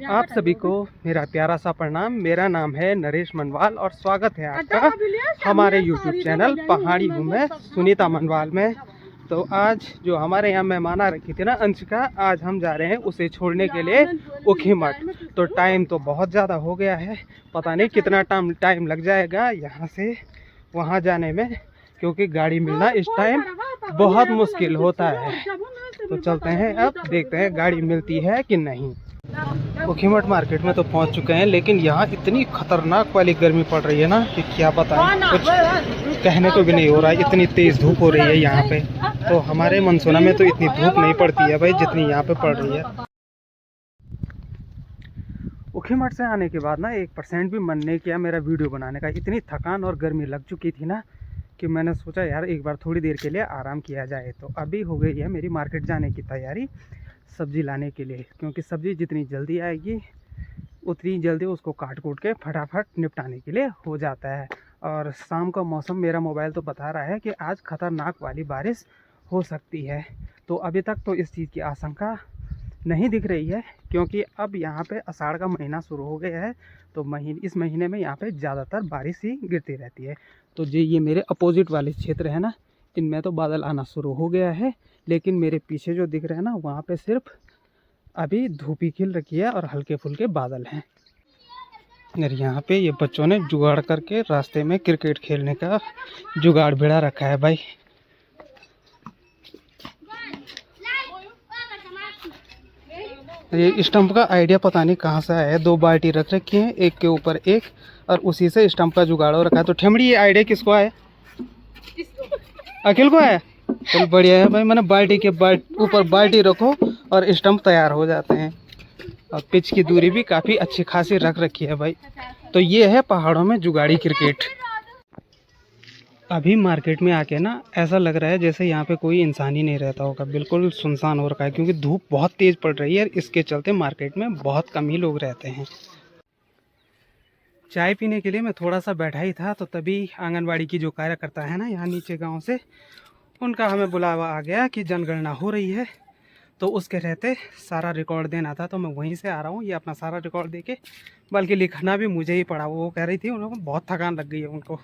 आप सभी को मेरा प्यारा सा प्रणाम। मेरा नाम है नरेश मनवाल और स्वागत है आपका हमारे YouTube चैनल पहाड़ी हूँ मैं सुनीता मनवाल में। तो आज जो हमारे यहाँ मेहमान आ रखी थी ना अंशिका, आज हम जा रहे हैं उसे छोड़ने के लिए ऊखीमठ। तो टाइम तो बहुत ज़्यादा हो गया है, पता नहीं कितना टाइम लग जाएगा यहाँ से वहाँ जाने में, क्योंकि गाड़ी मिलना इस टाइम बहुत मुश्किल होता है। तो चलते हैं, अब देखते हैं गाड़ी मिलती है कि नहीं। ऊखीमठ मार्केट में तो पहुंच चुके हैं, लेकिन यहाँ इतनी खतरनाक वाली गर्मी पड़ रही है ना कि क्या बताएं, कुछ कहने को भी नहीं हो रहा है। इतनी तेज़ धूप हो रही है यहाँ पे। तो हमारे मनसोना में तो इतनी धूप नहीं पड़ती है भाई जितनी यहाँ पे पड़ रही है। ऊखीमठ से आने के बाद ना 1% भी मन नहीं किया मेरा वीडियो बनाने का। इतनी थकान और गर्मी लग चुकी थी ना कि मैंने सोचा यार एक बार थोड़ी देर के लिए आराम किया जाए। तो अभी हो गई है मेरी मार्केट जाने की तैयारी सब्ज़ी लाने के लिए, क्योंकि सब्ज़ी जितनी जल्दी आएगी उतनी जल्दी उसको काट कूट के फटाफट निपटाने के लिए हो जाता है। और शाम का मौसम मेरा मोबाइल तो बता रहा है कि आज ख़तरनाक वाली बारिश हो सकती है। तो अभी तक तो इस चीज़ की आशंका नहीं दिख रही है, क्योंकि अब यहाँ पे आषाढ़ का महीना शुरू हो गया है। तो इस महीने में यहाँ पे ज़्यादातर बारिश ही गिरती रहती है। तो ये मेरे अपोजिट वाले क्षेत्र है ना, इनमें तो बादल आना शुरू हो गया है, लेकिन मेरे पीछे जो दिख रहे हैं ना वहाँ पे सिर्फ अभी धूप ही खिल रखी है और हल्के फुल्के बादल हैं। और यहाँ पे ये बच्चों ने जुगाड़ करके रास्ते में क्रिकेट खेलने का जुगाड़ भिड़ा रखा है भाई। ये स्टंप का आइडिया पता नहीं कहाँ से आया है। 2 बाल्टी रख रखी है, एक के ऊपर एक, और उसी से स्टंप का जुगाड़ हो रखा है। तो ठेमड़ी, ये आइडिया किसको आया? अखिल को आया? चल बढ़िया है भाई। मैंने बाल्टी के ऊपर बाल्टी रखो और स्टंप तैयार हो जाते हैं। और पिच की दूरी भी काफ़ी अच्छी खासी रख रखी है भाई। तो ये है पहाड़ों में जुगाड़ी क्रिकेट। अभी मार्केट में आके ना ऐसा लग रहा है जैसे यहाँ पे कोई इंसान ही नहीं रहता होगा। बिल्कुल सुनसान हो रखा है, क्योंकि धूप बहुत तेज़ पड़ रही है। इसके चलते मार्केट में बहुत कम ही लोग रहते हैं। चाय पीने के लिए मैं थोड़ा सा बैठा ही था, तो तभी आंगनबाड़ी की जो कार्यकर्ता है ना यहाँ नीचे गाँव से, उनका हमें बुलावा आ गया कि जनगणना हो रही है। तो उसके रहते सारा रिकॉर्ड देना था, तो मैं वहीं से आ रहा हूँ। ये अपना सारा रिकॉर्ड देके, बल्कि लिखना भी मुझे ही पड़ा। वो कह रही थी उन लोगों को बहुत थकान लग गई है उनको,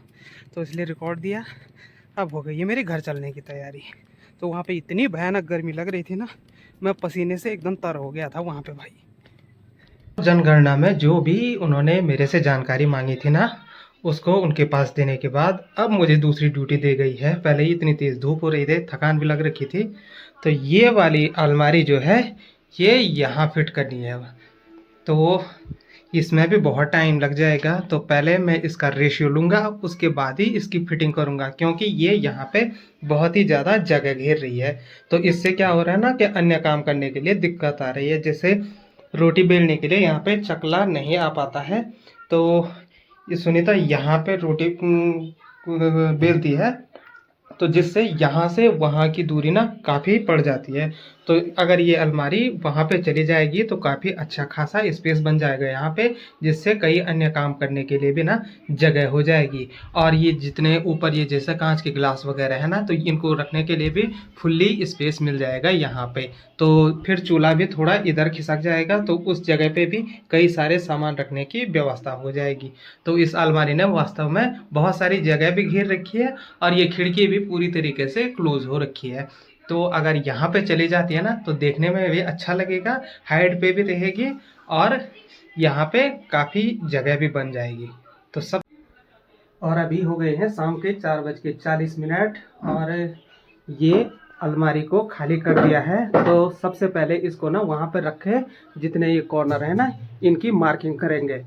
तो इसलिए रिकॉर्ड दिया। अब हो गई है मेरी घर चलने की तैयारी। तो वहाँ पे इतनी भयानक गर्मी लग रही थी ना, मैं पसीने से एकदम तर हो गया था वहाँ पे भाई। जनगणना में जो भी उन्होंने मेरे से जानकारी मांगी थी ना, उसको उनके पास देने के बाद अब मुझे दूसरी ड्यूटी दी गई है। पहले ही इतनी तेज़ धूप हो रही थी, थकान भी लग रखी थी। तो ये वाली अलमारी जो है ये यहाँ फिट करनी है। तो इसमें भी बहुत टाइम लग जाएगा। तो पहले मैं इसका रेशियो लूँगा, उसके बाद ही इसकी फिटिंग करूँगा, क्योंकि ये यहाँ पे बहुत ही ज़्यादा जगह घेर रही है। तो इससे क्या हो रहा है ना कि अन्य काम करने के लिए दिक्कत आ रही है। जैसे रोटी बेलने के लिए यहाँ पे चकला नहीं आ पाता है। तो ये सुनीता यहाँ पे रोटी बेलती है, तो जिससे यहाँ से वहाँ की दूरी ना काफ़ी पड़ जाती है। तो अगर ये अलमारी वहाँ पे चली जाएगी तो काफ़ी अच्छा खासा स्पेस बन जाएगा यहाँ पे, जिससे कई अन्य काम करने के लिए भी ना जगह हो जाएगी। और ये जितने ऊपर ये जैसे कांच के गिलास वगैरह है ना, तो इनको रखने के लिए भी फुल्ली स्पेस मिल जाएगा यहाँ पे। तो फिर चूल्हा भी थोड़ा इधर खिसक जाएगा, तो उस जगह पे भी कई सारे सामान रखने की व्यवस्था हो जाएगी। तो इस अलमारी ने वास्तव में बहुत सारी जगह भी घेर रखी है, और ये खिड़की भी पूरी तरीके से क्लोज हो रखी है। तो अगर यहाँ पे चली जाती है ना तो देखने में भी अच्छा लगेगा, हाइट पे भी रहेगी, और यहाँ पे काफ़ी जगह भी बन जाएगी। तो सब, और अभी हो गए हैं शाम के 4:40, और ये अलमारी को खाली कर दिया है। तो सबसे पहले इसको ना वहाँ पे रखे, जितने ये कॉर्नर है ना इनकी मार्किंग करेंगे।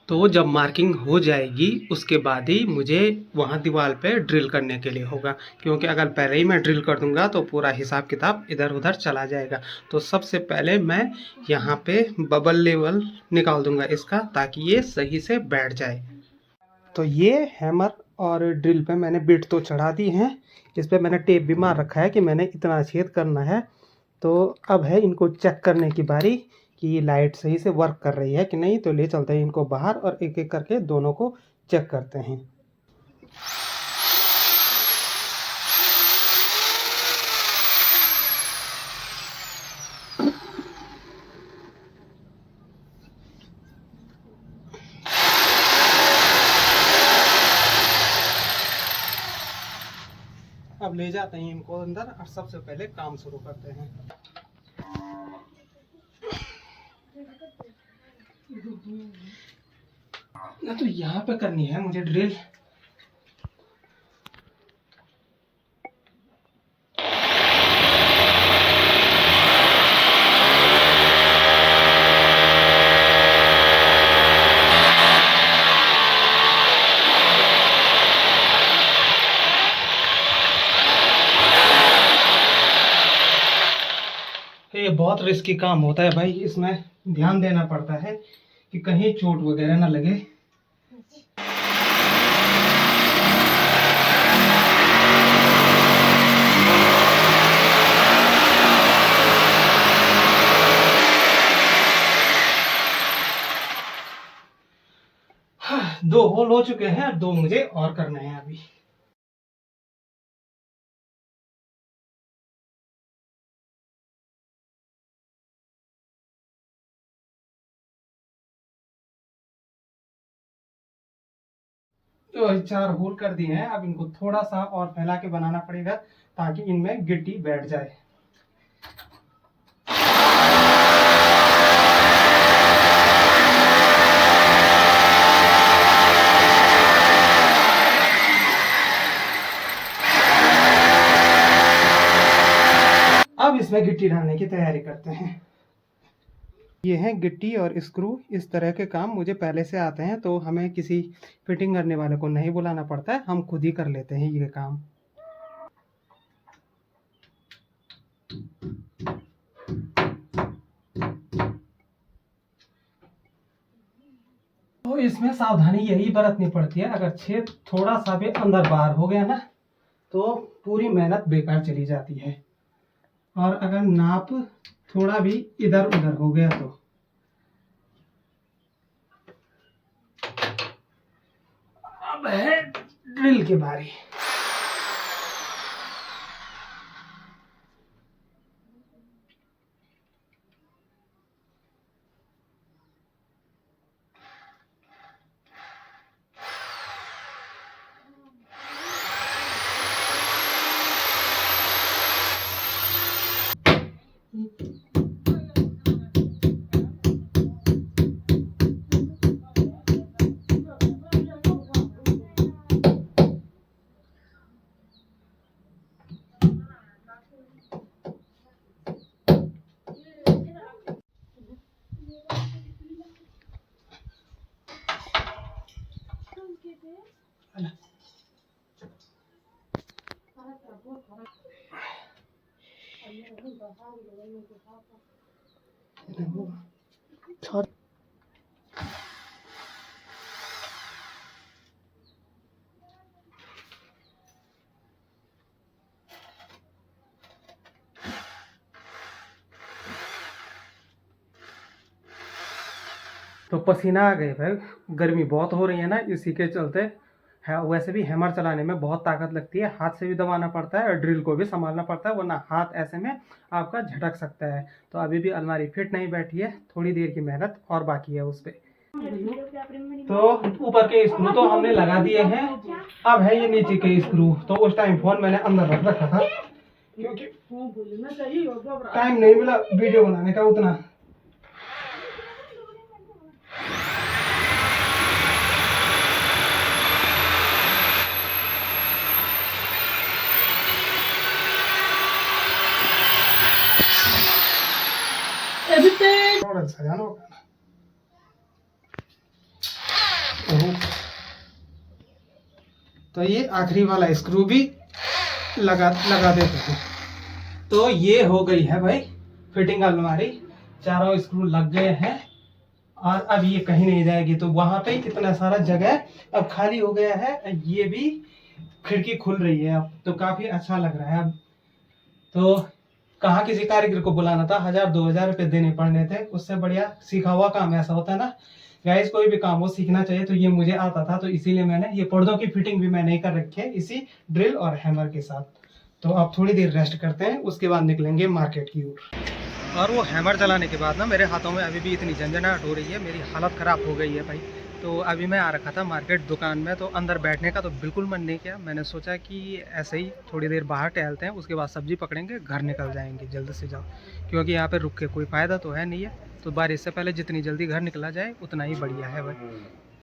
तो जब मार्किंग हो जाएगी उसके बाद ही मुझे वहाँ दीवार पे ड्रिल करने के लिए होगा, क्योंकि अगर पहले ही मैं ड्रिल कर दूंगा तो पूरा हिसाब किताब इधर उधर चला जाएगा। तो सबसे पहले मैं यहाँ पे बबल लेवल निकाल दूंगा इसका, ताकि ये सही से बैठ जाए। तो ये हैमर और ड्रिल पे मैंने बिट तो चढ़ा दी हैं। इस पर मैंने टेप भी मार रखा है कि मैंने इतना छेद करना है। तो अब है इनको चेक करने की बारी कि ये लाइट सही से वर्क कर रही है कि नहीं। तो ले चलते हैं इनको बाहर और एक एक करके दोनों को चेक करते हैं। अब ले जाते हैं इनको अंदर और सबसे पहले काम शुरू करते हैं। ना तो यहाँ पे करनी है मुझे ड्रिल। ये बहुत रिस्की काम होता है भाई, इसमें ध्यान देना पड़ता है कि कहीं चोट वगैरह ना लगे। हाँ, 2 होल हो चुके हैं, 2 मुझे और करने हैं अभी। तो 4 होल कर दिए हैं, अब इनको थोड़ा सा और फैला के बनाना पड़ेगा ताकि इनमें गिट्टी बैठ जाए। अब इसमें गिट्टी डालने की तैयारी करते हैं। ये है गिट्टी और स्क्रू। इस तरह के काम मुझे पहले से आते हैं, तो हमें किसी फिटिंग करने वाले को नहीं बुलाना पड़ता है, हम खुद ही कर लेते हैं ये काम। तो इसमें सावधानी यही बरतनी पड़ती है, अगर छेद थोड़ा सा भी अंदर बाहर हो गया ना तो पूरी मेहनत बेकार चली जाती है, और अगर नाप थोड़ा भी इधर उधर हो गया तो। अब है ड्रिल की बारी। तो पसीना आ गए भाई, गर्मी बहुत हो रही है ना, इसी के चलते है। वैसे भी हैमर चलाने में बहुत ताकत लगती है, हाथ से भी दबाना पड़ता है और ड्रिल को भी संभालना पड़ता है, वरना हाथ ऐसे में आपका झटक सकता है। तो अभी भी अलमारी फिट नहीं बैठी है, थोड़ी देर की मेहनत और बाकी है उस पर। तो ऊपर के स्क्रू तो हमने लगा दिए हैं, अब है ये नीचे के स्क्रू। तो उस टाइम फोन मैंने अंदर रख रखा था क्योंकि टाइम नहीं मिला वीडियो बनाने का उतना। तो ये आखिरी वाला स्क्रू भी लगा देते हैं। तो ये हो गई है भाई फिटिंग अलमारी, चारों स्क्रू लग गए हैं और अब ये कहीं नहीं जाएगी। तो वहां पे इतना सारा जगह अब खाली हो गया है, ये भी खिड़की खुल रही है अब, तो काफी अच्छा लग रहा है अब। तो कहाँ किसी कारीगर को बुलाना था, 1000-2000 रुपये देने पड़ने थे, उससे बढ़िया सीखा हुआ काम ऐसा होता है ना गाइस। कोई भी काम हो सीखना चाहिए, तो ये मुझे आता था, तो इसीलिए मैंने ये पर्दों की फिटिंग भी मैंने कर रखी है इसी ड्रिल और हैमर के साथ। तो अब थोड़ी देर रेस्ट करते हैं, उसके बाद निकलेंगे मार्केट की ओर। और वो हैमर चलाने के बाद ना मेरे हाथों में अभी भी इतनी झंझनाहट हो रही है, मेरी हालत ख़राब हो गई है भाई। तो अभी मैं आ रखा था मार्केट दुकान में, तो अंदर बैठने का तो बिल्कुल मन नहीं किया। मैंने सोचा कि ऐसे ही थोड़ी देर बाहर टहलते हैं, उसके बाद सब्ज़ी पकड़ेंगे, घर निकल जाएंगे जल्द से जल्द, क्योंकि यहाँ पे रुक के कोई फ़ायदा तो है नहीं है। तो बारिश से पहले जितनी जल्दी घर निकला जाए उतना ही बढ़िया है भाई।